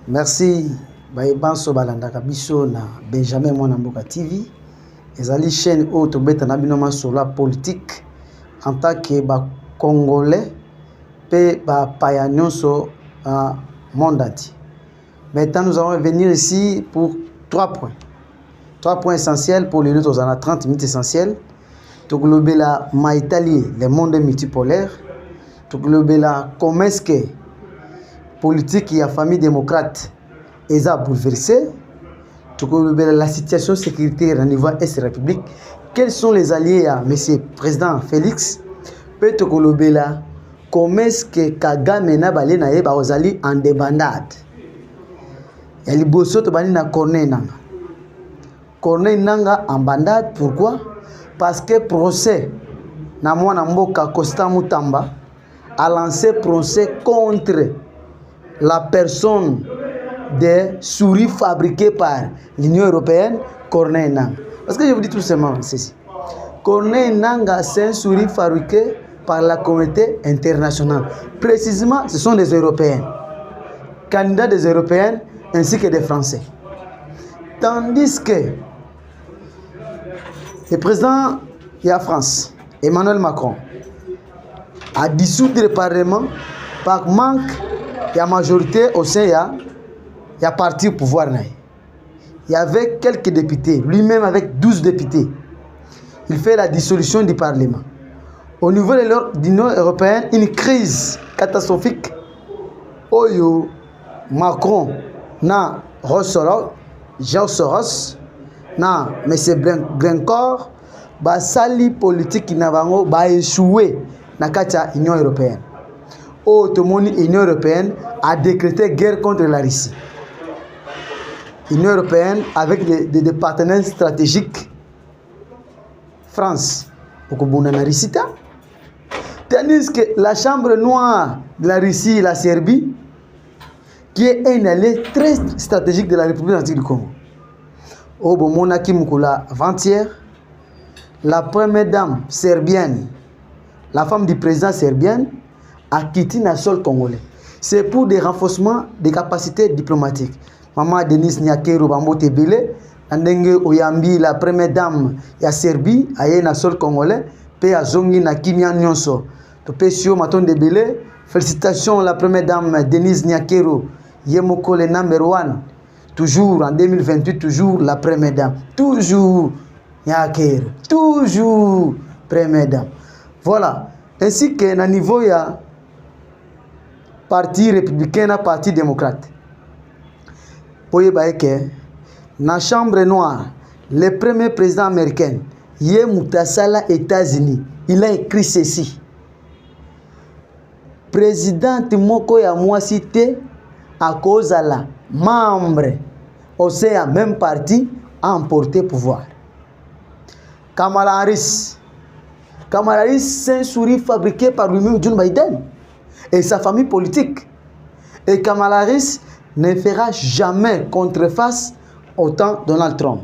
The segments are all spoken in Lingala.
Merci Baïbanso Balandaka Biso na Benjamin Mwanamboka TV. Ezali chaîne où to beta na binoma sur la politique en tant que Congolais pe ba payanyonso monde entier. Maintenant nous allons venir ici pour 3 points. 3 points essentiels pour les luttes aux 30 minutes essentielles. To glober la Maïtali, le monde multipolaire. To glober la comment est-ce que politique et la famille démocrate est bouleversée. To glober la situation sécuritaire au niveau Est de la République. Quels sont les alliés à M. Président Félix? Peut to glober la comment est-ce que Kagame na balé na yeba ozali en débandade. Et les bosso to bani na Corneille Nanga. Corneille Nanga en bandade, pourquoi? Parce que procès na mwana mboka Costa Mutamba a lancé procès contre la personne des souris fabriquées par l'Union européenne, Corneille Nanga. Parce que je vous dis tout simplement ceci. Corneille Nanga, c'est un souris fabriqué par la communauté internationale. Précisément, ce sont des Européens, candidats des Européens ainsi que des Français. Tandis que le président de la France, Emmanuel Macron, a dissous le Parlement par manque de majorité au sein de la parti au pouvoir. Il y avait quelques députés, lui-même avec 12 députés. Il fait la dissolution du Parlement. Au niveau de l'Union européenne, une crise catastrophique. Oyo Macron na Jean Soros na M. Grencourt basali politique na bango ba échoué na katia Union européenne. Automoni Union européenne a décrété guerre contre la Russie. Union européenne avec des partenaires stratégiques. France, Okobuna na Russie. Tandis que la chambre noire de la Russie et la Serbie, qui est un allié très stratégique de la République démocratique du Congo. Au Bomonaki Mukula avant-hier, la première dame serbienne, la femme du président serbien, a quitté le sol congolais. C'est pour des renforcements des capacités diplomatiques. Maman Denis Nyakero Bambote Bele, Andenge Oyambi, la première dame de la Serbie, a été dans le sol congolais, pe a zongi na Kimia Nyonso. Topesio Maton de Bele, félicitations la première dame Denise Nyakero, Yemoko le number 1, toujours en 2028, toujours la première dame, toujours Nyakero, toujours première dame. Voilà, ainsi que na niveau ya parti républicain na parti démocrate. Poye baeke, na chambre noire, le premier président américain, Yé Moutasala États-Unis, il a écrit ceci. Président Moko ya moi cité à cause de la membre au sein du même parti a emporté pouvoir. Kamala Harris. Kamala Harris, c'est un souris fabriqué par lui-même Joe Biden et sa famille politique. Et Kamala Harris ne fera jamais contreface au temps de Donald Trump.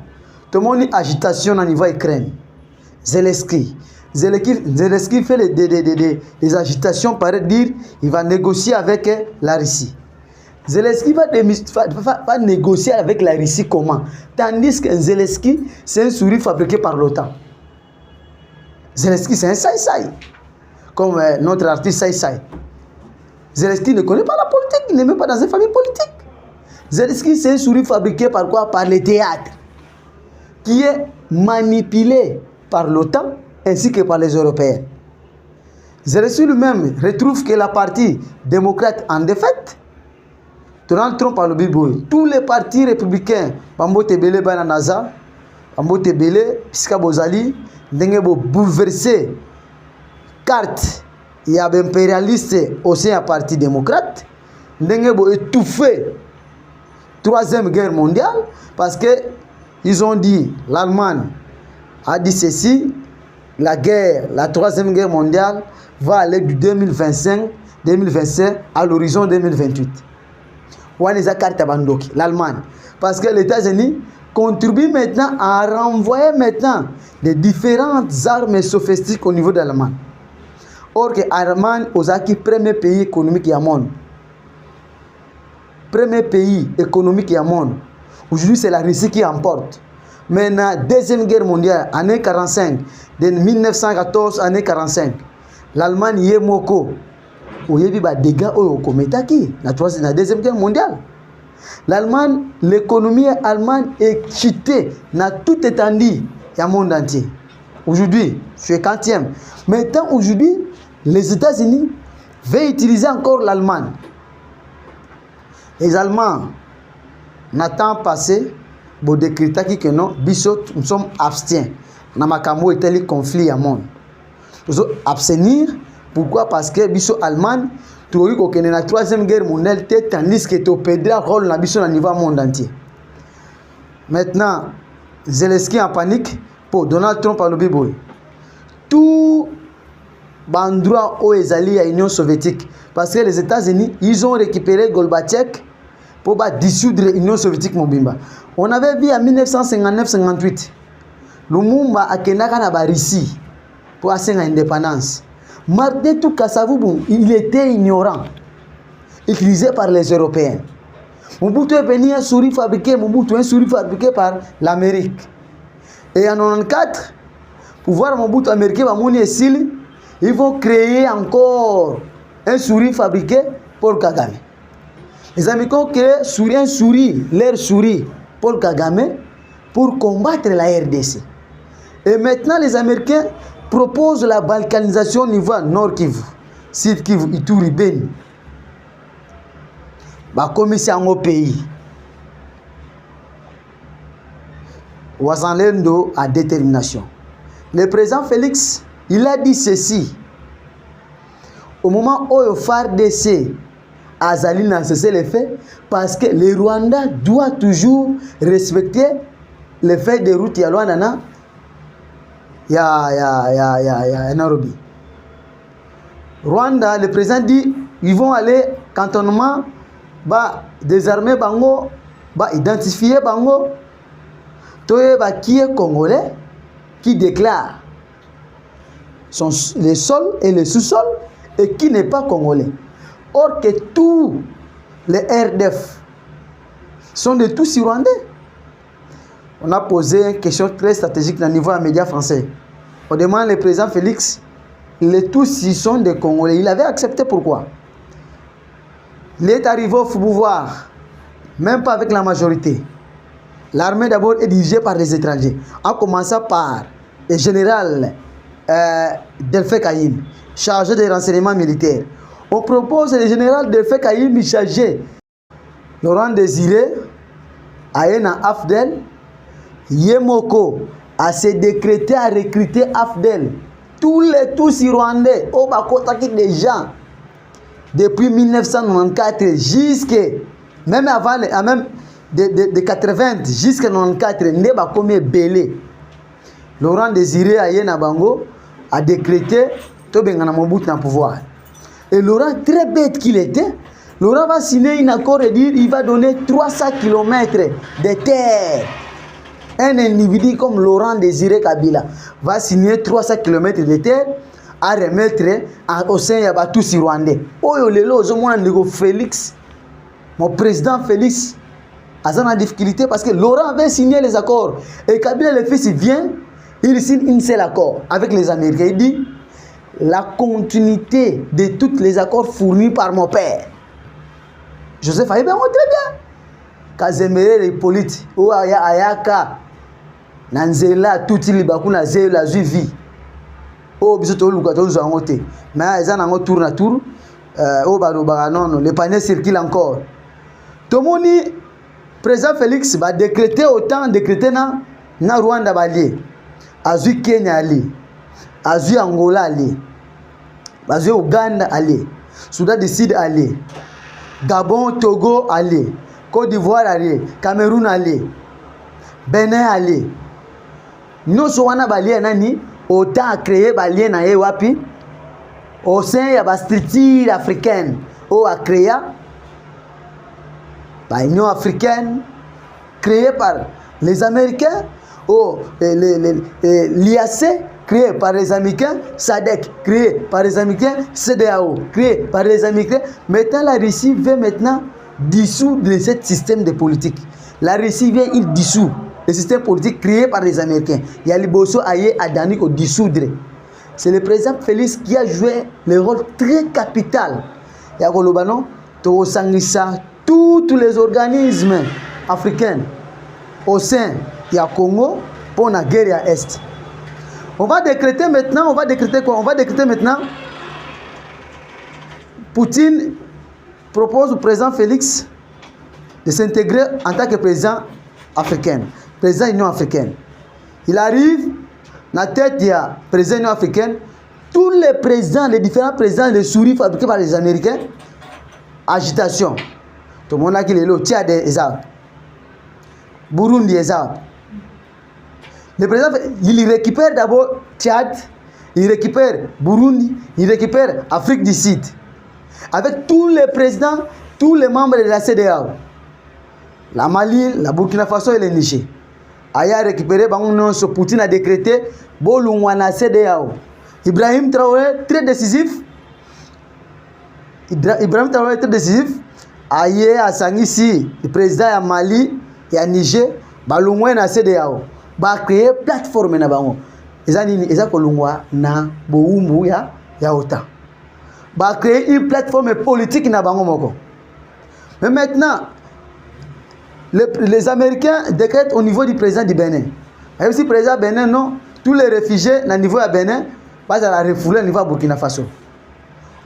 Tout le monde agitation au niveau Ukraine. Zelensky fait des agitations par dire il va négocier avec la Russie. Zelensky va négocier avec la Russie comment? Tandis que Zelensky, c'est un souris fabriqué par l'OTAN. Zelensky, c'est un saï-saï. Comme notre artiste saï-saï. Zelensky ne connaît pas la politique, il n'est même pas dans une famille politique. Zelensky, c'est un souris fabriqué par quoi? Par le théâtre. Qui est manipulé par l'OTAN ainsi que par les Européens. Zelensky lui-même retrouve que la partie démocrate en défaite. Donald Trump a le biboui. Tous les partis républicains, Bambo Tebele Bananaza, Bambo Tebele, Piska Bozali, n'engebo bouleversé carte et impérialiste au sein du parti démocrate, n'engebo étouffé 3e guerre mondiale parce que ils ont dit, l'Allemagne a dit ceci, la 3e guerre mondiale va aller du 2025 à l'horizon 2028. L'Allemagne. Parce que les États-Unis contribuent maintenant à renvoyer maintenant des différentes armes sophistiques au niveau de l'Allemagne. Or que l'Allemagne est le premier pays économique du monde. premier pays économique du monde. Aujourd'hui, c'est la Russie qui emporte. Mais dans la Deuxième Guerre mondiale, année 45, de 1914 à 1945, l'Allemagne y est moko. Il y a des dégâts au Kometaki, dans la Deuxième Guerre mondiale. L'Allemagne, l'économie allemande est cheatée dans toute étendue du monde entier. Aujourd'hui, c'est 40e. Maintenant, aujourd'hui, les États-Unis veulent utiliser encore l'Allemagne. Les Allemands, n'attendent pas passé, pour décréter que non, nous sommes abstiens. Dans ma était le conflit au monde. Nous sommes abstenir. Pourquoi? Parce que biso Allemagne, tu vois que dans la Troisième Guerre mondiale, tandis que tu pédales rôle dans le niveau monde entier. Maintenant, Zelensky en panique pour Donald Trump à l'Obiboy. Tout l'endroit où ils allaient à l'Union soviétique, parce que les États-Unis, ils ont récupéré Gorbatchev pour dissoudre l'Union soviétique Mobimba. On avait vu en 1959-58, Lumumba a Kenaka na Russie pour assurer l'indépendance. Martin Kassavoubou, il était ignorant, utilisé par les Européens. Mobutu est venu un souris fabriqué par l'Amérique. Et en 1994, pour voir Mobutu américain, ils vont créer encore un souris fabriqué pour Kagame. Les Américains ont créé un souris, leur souris pour Kagame, pour combattre la RDC. Et maintenant, les Américains proposent la balkanisation au niveau Nord Kivu, Sud Kivu, Ituri, Beni. Comme c'est un pays. Ouazanlendo a détermination. Le président Félix, il a dit ceci. Au moment où le FARDC Azali n'a cessé les faits, parce que le Rwanda doit toujours respecter les faits de route. Il y a Nairobi. Rwanda, le président dit ils vont aller cantonnement, désarmer Bango, identifier Bango. Qui est congolais, qui déclare les sols et les sous-sols, et qui n'est pas congolais. Or que tous les RDF sont de tous Rwandais. On a posé une question très stratégique au niveau des médias français. On demande le président Félix, les tous ils sont des Congolais. Il avait accepté pourquoi? Il est arrivé au pouvoir, même pas avec la majorité. L'armée d'abord est dirigée par des étrangers, en commençant par le général Delphin Kayim, chargé des renseignements militaires. On propose le général Delphin Kayim chargé Laurent Désiré, Aena Afdel, Yemoko a se décrété à recruter Afdel. Tous Rwandais, au Bakotaki des gens, depuis 1994 jusqu'à, même avant, même de 80 jusqu'à 94, il n'y a pas combien belé. Laurent Désiré Aena Bango a décrété Tobengana Mobutu dans le pouvoir. Et Laurent, très bête qu'il était, Laurent va signer un accord et dire qu'il va donner 300 km de terre. Un individu comme Laurent Désiré Kabila va signer 300 km de terre à remettre au sein de tous les Rwandais. Oh, Félix, mon président Félix, a une difficulté parce que Laurent avait signé les accords. Et Kabila, le fils, il vient, il signe un seul accord avec les Américains. Il dit la continuité de tous les accords fournis par mon père. Joseph a dit, très bien. Kazemere Hippolyte, ou Ayaka, Nanzela, tout le bakuna zela vie. Oh, bisoto lukato zangote. Mais ils en ont tour na tour. Oh, non, le panier circule encore. Tomoni, président Félix va décréter autant, décréter na Rwanda balié. Azui Kenya ali. Azui Angola ali. Azui Uganda ali. Soudan du Sud ali. Gabon, Togo ali. Côte d'Ivoire ali. Cameroun ali. Benin ali. Nous sommes balié nani autant créé balié na wapi au sein de la structure africaine ou a créé l'Union africaine créée par les Américains ou l'IAC créé par les Américains, SADC créé par les Américains, CEDEAO créé par les Américains. Maintenant la Russie veut maintenant dissoudre ce système de politique. La Russie vient, il dissout le système politique créé par les Américains. Il y a Liboso Aye Adani qui dissoudre. C'est le président Félix qui a joué le rôle très capital. Il y a Golobano, tous les organismes africains au sein du Congo pour la guerre à l'Est. On va décréter maintenant quoi? On va décréter maintenant. Poutine propose au président Félix de s'intégrer en tant que président africain, président de l'Union africaine. Il arrive, dans la tête du président de l'Union africaine, tous les présidents, les différents présidents de souris fabriqués par les Américains, agitation. Tout le monde a dit le Tchad des arbres, Burundi des arbres. Le président, il récupère d'abord Tchad, il récupère Burundi, il récupère Afrique du Sud. Avec tous les présidents, tous les membres de la CEDEAO. La Mali, la Burkina Faso et le Niger. Aya récupéré, Poutine a décrété Bolungwana CEDEAO. Ibrahim Traoré, très décisif. Ibrahim Traoré, très décisif. Aye a Sangisi, le président à Mali et à Niger, Bolungwana CEDEAO. Ba créer plateforme na bango. Eza kolungwa na boumbu ya OTAN. Va créer une plateforme politique na bango moko. Mais maintenant, les Américains décrètent au niveau du président du Bénin. Et aussi le président Bénin, non, tous les réfugiés au niveau de Bénin passent à la refouler au niveau de Burkina Faso.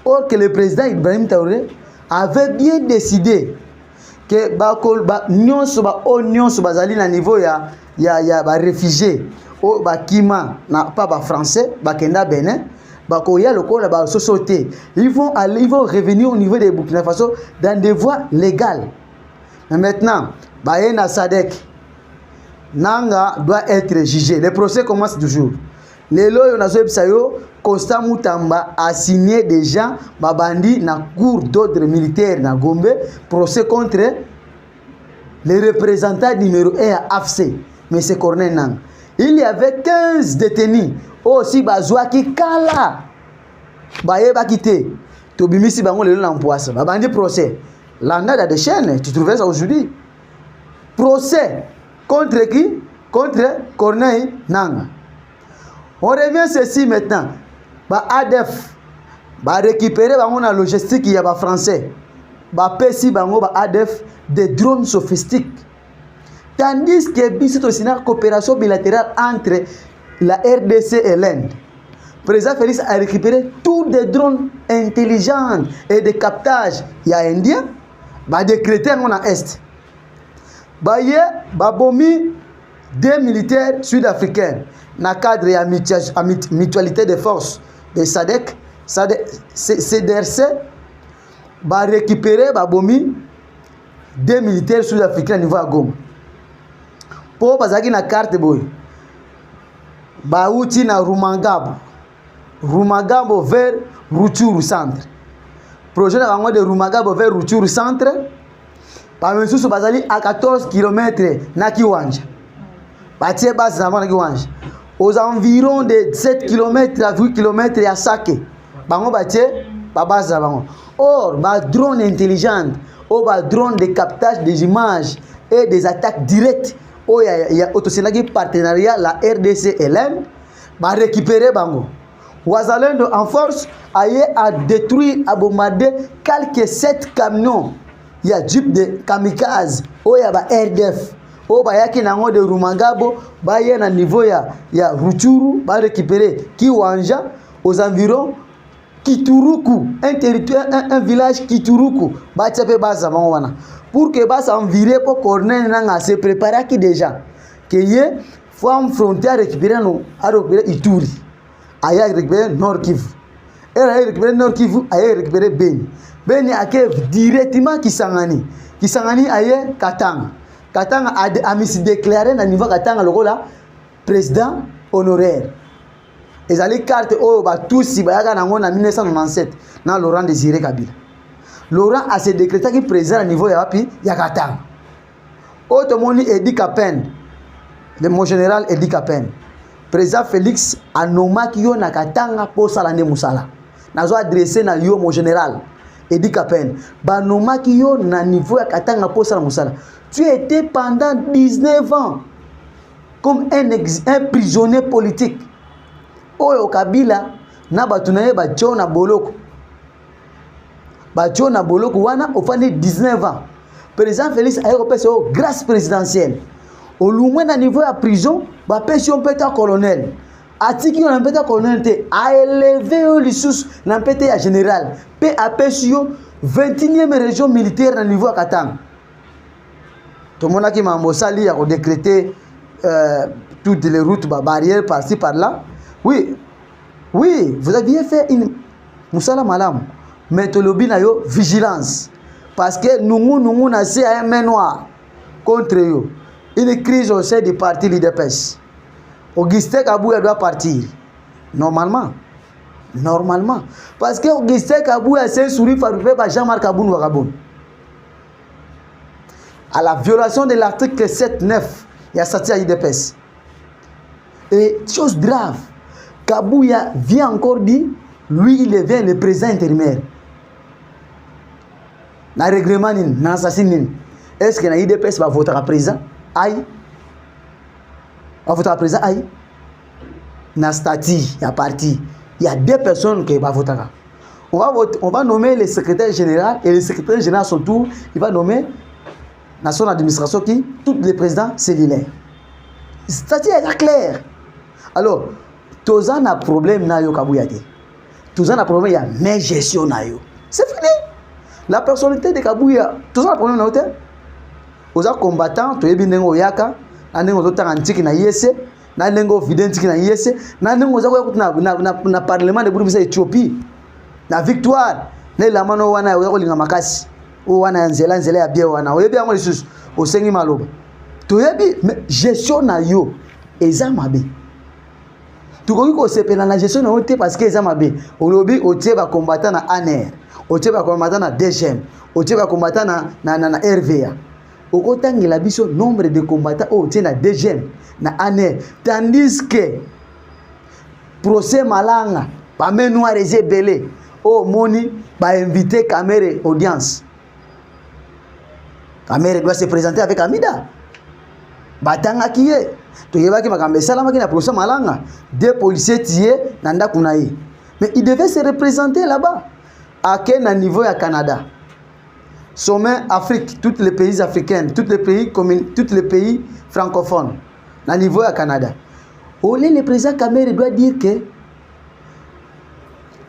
Or que le président Ibrahim Traoré avait bien décidé que l'Union soit à niveau ya réfugiés au Kima, pas français, Kenda Bénin. Ils vont revenir au niveau de Burkina Faso dans des voies légales. Mais maintenant, Bayena Sadek Nanga doit être jugé. Le procès commence toujours. Les lois Constant Moutamba a signé déjà Babandi na cour d'ordre militaire na Gombe, procès contre les représentants numéro 1 à AFC, M. Corneille Nang. Il y avait 15 détenus. Aussi Bazouaki Kala. Baye Bakité. Tobimisi Bango le l'empoisse. Babandi procès. L'anda des chaînes, tu trouvais ça aujourd'hui. Procès. Contre qui? Contre Corneille Nang. On revient ceci maintenant. ADF. Récupérer la logistique, il y a des Français. Pesi Bango, ADF, des drones sophistiques. Tandis que c'est aussi une coopération bilatérale entre la RDC et l'Inde. Le président Félix a récupéré tous des drones intelligents et de captage. Il y a Indien, décrété en Est. Il y a des militaires sud-africains dans le cadre de la mutualité de forces de SADC, CDRC, récupérer des militaires sud-africains au niveau de Goma. Pour bazaki na carte boy. Bauti na Rumangabo vers Rutshuru centre. Projet na bango de Rumangabo vers Rutshuru centre. Bamensusu bazali à 14 km na Kiwanja. Batie base na Kiwanja. Aux environs de 7 km à 8 km à Sake. Bango batie ba base na bango. Or, ba drone intelligente, ou ba drone de captage des images et des attaques directes. Il y a un partenariat, la RDC et l'Inde, va récupérer Bango. Ouazalendo en force a détruit, a bombardé quelques 7 camions. Il y a Jeep de kamikaze, il y a RDF, il y a de Rumangabo, il y a niveau il y a Rutshuru, va récupérer Kiwanja aux environs Kituruku, un territoire, un village Kituruku, va tchaper base pour que bas envirer pour Corneille Nanga se préparer qui déjà que y faut frontière récupérer nous à récupérer Ituri aya récupérer Nord Kivu et récupérer Nord Kivu aya récupérer Beni akev directement Kisangani aya Katanga a mis déclaré na niveau Katanga le là président honoraire et ali carte o ba tous ba yaka nango na 1997 na Laurent Désiré Kabila. Laurent a se décrété qui président à niveau ya Katanga. Automoni Edi Kapen, le mon général Edi Kapen. Président Félix a nommé qui yo na Katanga pour salane musala. Nazo adressé na yo mon général. Edi Kapen, banoma ki yo na niveau ya katanga posa na musala. Tu étais pendant 19 ans comme un prisonnier politique. Oyo Kabila na batunaye ba John Boloko. Ba John Boloko wana ofani 19 ans. Président Félix a repéré grâce présidentielle. Au loin na niveau ya prison, ba pension peta colonel. Atiki on peta colonel te a élevé le sous na peta ya général. Pe a pension 21e région militaire na niveau ya Katanga. Tout le monde qui m'a mosali a décrété toutes les routes barrières par-ci par-là. Oui, vous aviez fait une musala malam, mais tu lobby na yo vigilance parce que nous na c'est un main noire contre eux. Une crise au sein du parti l'IDPS. Augustin Kabouya doit partir normalement parce que Augustin Kabouya c'est souri faroué par Jean-Marc Aboun Wagaboun. À la violation de l'article 7-9, il y a sorti à l'IDPS. Et chose grave, Kabouya vient encore dire, lui il devient le président intérimaire. Na règlement na assassin. Est-ce que na IDPS va voter à président? Aïe. Va voter à président? Aïe. Na statut, il y a parti. Il y a 2 personnes qui vont voter. On va nommer le secrétaire général et le secrétaire général à son tour, il va nommer dans son administration qui, tous les présidents cellulaires. C'est-à-dire, il est clair. Alors, tous un problème na yo Kabouya te. Tous un problème, il y a mais gestion na yo. C'est fini. La personnalité de Kabouya, tous un problème na yo te. Aux combattants, tu es bien dans Oyaka, nanengo zotanga ntiki na yese, nanengo videntiki na yese, nanengo zako na parlement de Burkina Éthiopie. Na victoire, ne la mano wana yo linga makasi. O wana nzela ya bien wana. Oyebi yango lisusu, osengi maloba. Toyebi gestion na yo eza mabe. Tukoki ko sepela na gestion na ote parce que eza mabe. Olobi otie ba combattant na ANR, otie ba combattant na DGM, otie ba combattant na RVA. Okotangela biso nombre de combattants otie na DGM, na ANR, tandis que procès malanga, pa men noir eze belé. Oh moni ba invité caméra audience. Caméra doit se présenter avec Amida. Batanga qui est. Tu y vas qui m'a camé ça là qui n'a procès malanga. 2 policiers tiés nanda kunaï. Mais il devait se représenter là-bas. À quel niveau à Canada? Sommet Afrique, tous les pays africains, tous les pays francophones. À niveau à Canada. Olé le président Caméra doit dire que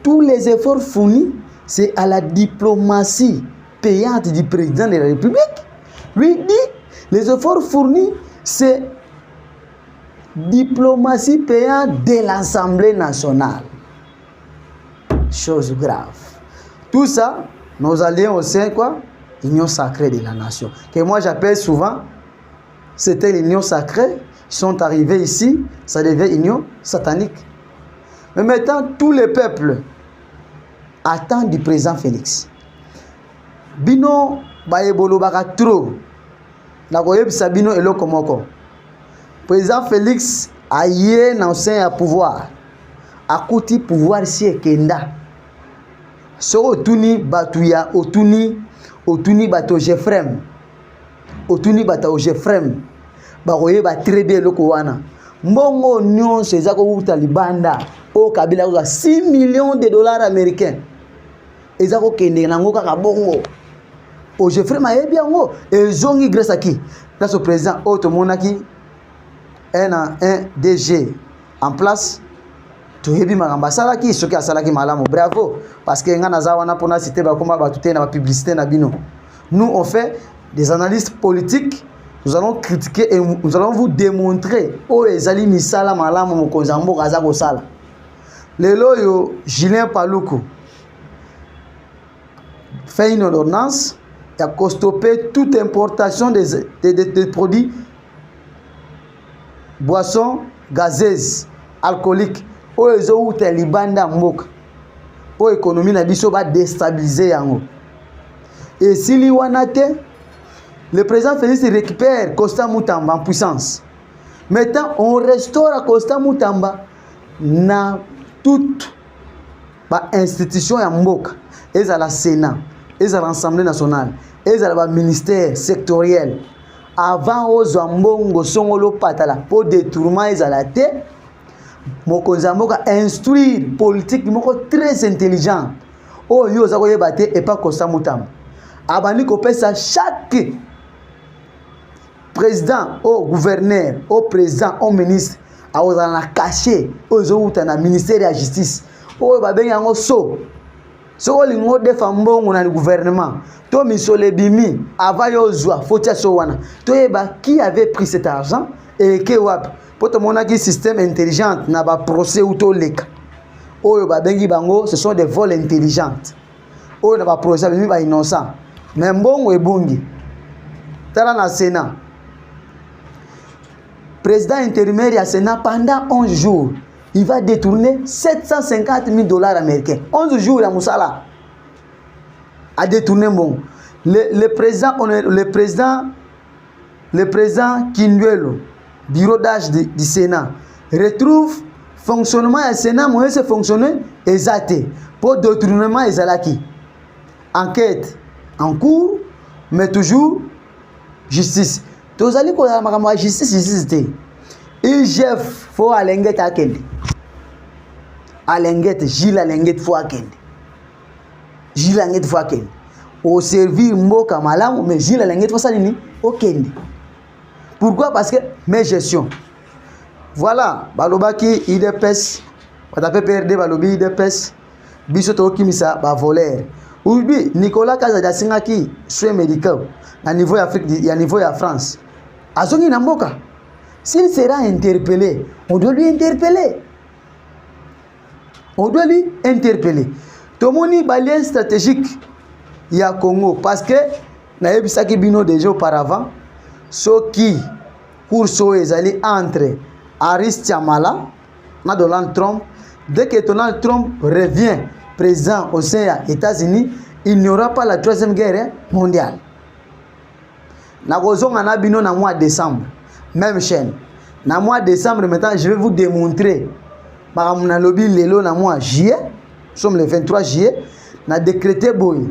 tous les efforts fournis, c'est à la diplomatie payante du président de la République. Lui dit, les efforts fournis, c'est diplomatie payante de l'Assemblée nationale. Chose grave. Tout ça, nos alliés au sein, quoi? L'union sacrée de la nation. Que moi j'appelle souvent, c'était l'union sacrée. Ils sont arrivés ici, ça devait union satanique. Mais maintenant, tous les peuples attendent du président Félix. Bino bayebolo baka trop. Na koyebisa bino eloko moko. Président Félix aye na sein à pouvoir. Akuti pouvoir si ekenda. So otuni batuya otuni bato Jefrem. Otuni bato Jefrem. Ba koyeba très bien eloko wana. Mbongo nyonso ezako uta libanda. O Kabila ko 6 millions de dollars américains. Ezako kende nango kaka bongo. O Jeffrey Mayebi yango ezongi grâce à qui? Grâce au président Otomonaki un DG en place. Toyebi makamba salaki soki asalaki malamu. Bravo parce que nga naza wana pona cité ba komba ba tuté na publicité na bino. Nous on fait des analyses politiques. Nous allons critiquer et nous allons vous démontrer o ezali misala malamu mokonzi mboka aza ko sala. Lelo yo Julien Paluku fait une ordonnance pour stopper toute importation des produits boissons gazeuses alcooliques o ezo uta libanda mboka o économie na biso ba déstabiliser yango. Et si li wana te, le président Félix récupère Costa Mutamba en puissance. Maintenant on restaure Costa Mutamba na toute ba institution ya mboka ezala Sénat ezala Assemblée nationale ezala ba ministère sectoriel avant ozwa mbongo songolo patala po détournement ezala te mokonzi ya mboka instruire politique moko très intelligent oyo oza koyeba te et pas Constant Mutamba abandi kopesa chaque président au gouverneur au président au ministre aozala na cachet ozo uta na ministère ya justice oyo babengi yango so lingo defa mbongo na gouvernement to misole bimi avant yozwa fotia so wana to yeba qui avait pris cet argent et que wapi poto monaki système intelligent na ba procès ou to leka oyo babengi bango ce sont des vols intelligents oyo na ba procès bimi ba innocent mais mbongo ebungi tala na Sénat président intérimaire ya Sénat pendant 11 jours il va détourner 750 000 dollars américains 11 jours à Moussala a détourné bon le président Kinduelo bureau d'âge du Sénat retrouve fonctionnement du Sénat moi c'est fonctionner exact pour détournement ezalaki enquête en cours mais toujours justice tozali ko la makambo justice IGF faut alengete akende alengete Gilles alengete faut akende Gilles alengete faut akende au servir mboka malamu mais Gilles alengete faut ça nini okende pourquoi parce que mes gestion voilà balobaki IDPS batape PRD balobi IDPS biso to kimisa ba voleur oui Nicolas Kazadi singaki soin médical à niveau Afrique à niveau ya France azongi na mboka. S'il sera interpellé, on doit lui interpeller. On doit lui interpeller. Tomoni balien stratégique il y a Congo parce que na ebisaki bino déjà auparavant ceux qui course ezali entre Aris Tiamala na Donald Trump dès que Donald Trump revient président au sein des États-Unis, il n'y aura pas la troisième guerre mondiale. Na kozonga na bino na mois de décembre. Même chaîne. Na mois de décembre, maintenant, je vais vous démontrer. Par exemple, na lobby lelo na mois juillet, nous sommes le 23 juillet, na décrété boy.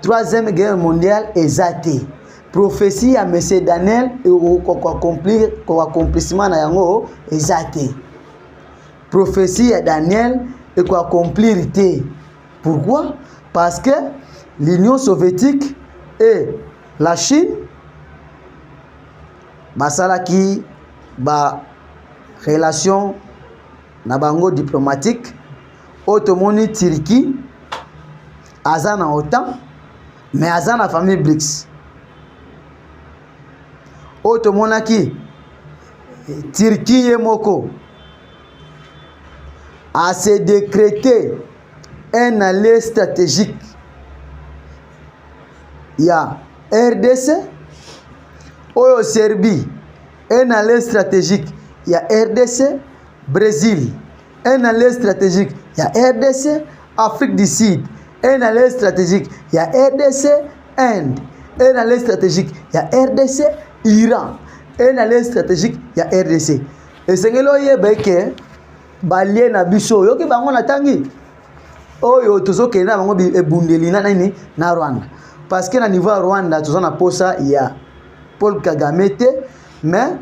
Troisième guerre mondiale exactée. Prophétie à M. Daniel et au accomplissement na yango exacté. Prophétie à Daniel et quoi accomplir té. Pourquoi? Parce que l'Union soviétique et la Chine basalaki ba relation na bango diplomatique otomoni Turquie azana OTAN mais azana famille BRICS otomonaki Turquie yemoko a se décrété un allié stratégique ya RDC Oyo Serbie, un allié stratégique, il y a RDC, Brésil, un allié stratégique, il y a RDC, Afrique du Sud, un allié stratégique, il y a RDC, Inde, un allié stratégique, il y a RDC, Iran, un allié stratégique, il y a RDC. Et c'est que l'on y est balien na biso, yoki bango na tangi, oyo tozo kena bango ebundeli na nini na Rwanda, parce que na niveau Rwanda tozo na posa il y a Paul Kagame te, mais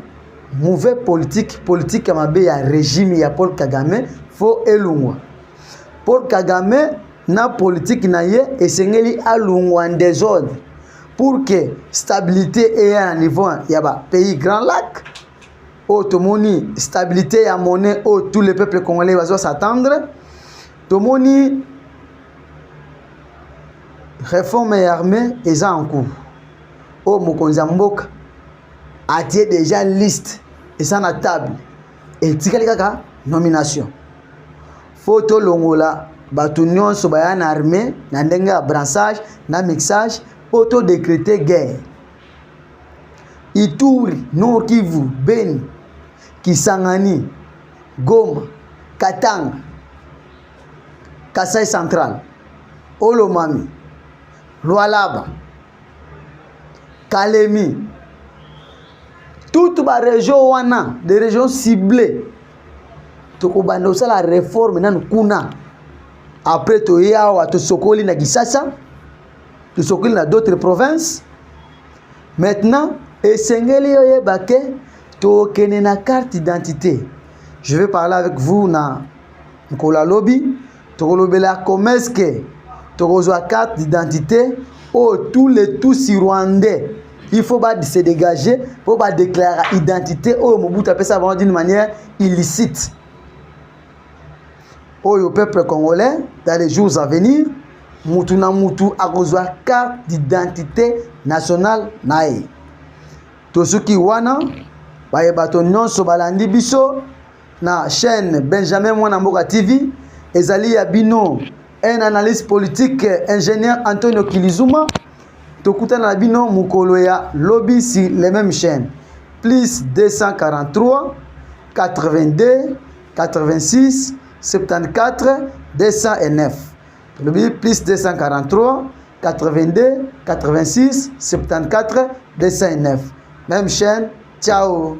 mauvais politique amabe ya régime ya Paul Kagame faut elungwa. Paul Kagame na politique na ye esengeli alungwa en désordre pour que stabilité ait un niveau ya ba pays Grand Lac. Tomoni stabilité ya monnaie où tous les peuples congolais vont s'attendre. Tomoni réforme et armée est en cours. Mokonzi mboka a déjà liste et ça na table et tikali kaka nomination photo longola batu nyonso ba na armée na ndenge ya brassage na mixage auto décréter guerre Ituri Nord Kivu Beni Kisangani Goma Katanga Kasai Central Olomami Lualaba Kalemi, toute la région wana, des régions ciblées. Toko bando la réforme nan kuna après toyawa to sokoli na Kisasa, to sokoli na d'autres provinces. Maintenant esengeli oyeba ke to kene na carte d'identité. Je vais parler avec vous na Nkola Lobi, to lobela commerce ke to reçoit carte d'identité tous les tous rwandais. Il faut pas se dégager, il faut pas déclarer identité au Mobutu appelle ça d'une manière illicite. Au peuple congolais, dans les jours à venir, mutu na mutu a reçoit carte d'identité nationale nae. To suki wana ba yebato nyonso balandi biso na chaîne Benjamin Mwana Mboka TV, ezali ya bino un analyste politique ingénieur Antonio Kilizuma. Tokutana na bino mukolo ya Lobi sur les mêmes chaînes. Plus 243 82 86 74 209. Lobi plus 243 82 86 74 209. Même chaîne. Ciao.